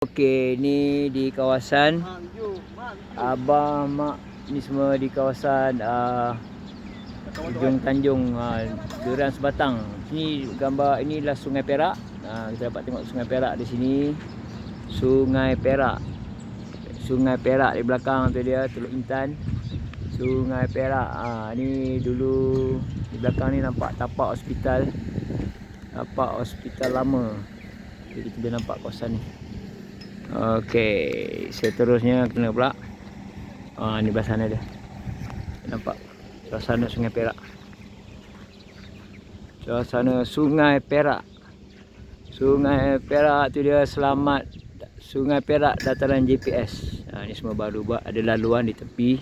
Okey, ni di kawasan Abah Mak, ni semua di kawasan Ujung Tanjung, Durian Sebatang. Sini gambar, inilah Sungai Perak. Kita dapat tengok Sungai Perak di sini. Sungai Perak. Sungai Perak di belakang tu dia, Teluk Intan. Sungai Perak. Ni dulu di belakang ni nampak tapak hospital. Tapak hospital lama. Jadi kita nampak kawasan ni. Okey, seterusnya kena pula. Ni belah sana dia. Nampak suasana Sungai Perak. Suasana Sungai Perak. Sungai Perak tu dia, selamat Sungai Perak dataran GPS. Ni semua baru buat, ada laluan di tepi.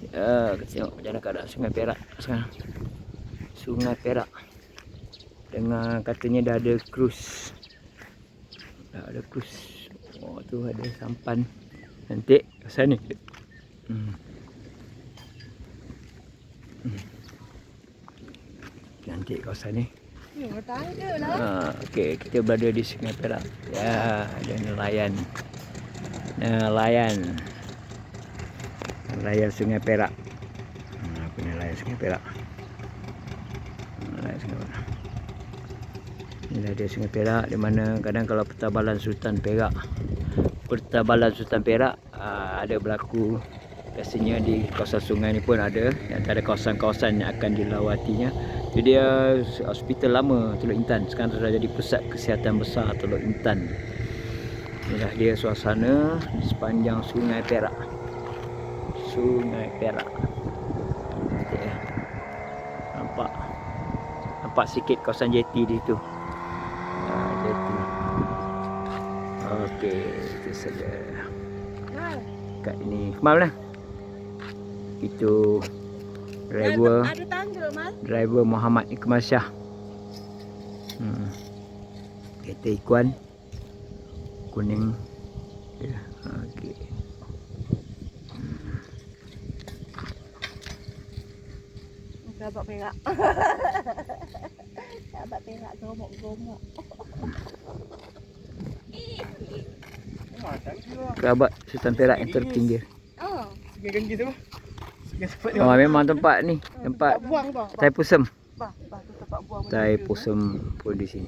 Kita tengok macam mana keadaan Sungai Perak sekarang. Sungai Perak. Dengan katanya dah ada cruise. Dah ada cruise. Oh, tu ada sampan. Nanti ke sana. Nanti kawasan ni. Okey, kita berada di Sungai Perak. Ya, ada nelayan. Nelayan Sungai Perak. Apa nelayan Sungai Perak? Nelayan Sungai Perak. Inilah dia Sungai Perak, di mana kadang kalau pertabalan Sultan Perak ada berlaku. Biasanya di kawasan sungai ni pun ada, antara kawasan-kawasan yang akan dilawatinya. Jadi dia hospital lama Teluk Intan, sekarang sudah jadi pusat kesihatan besar Teluk Intan. Inilah dia suasana di sepanjang Sungai Perak. Sungai Perak. Okay. Nampak sikit kawasan jeti di situ. Jeti. Okey, itu saja. Kat ini Kemal mana? Itu driver. Ada tangga, Mal. Driver Muhammad Ikmal Shah. Kereta Ikuan kuning. Ya, okey. Sahabat Perak. Sahabat Perak gomok-gomok. Kerabat Sultan Perak yang terpinggir. Memang tempat ni, tempat Tai Pusem. Tai Pusem pun di sini.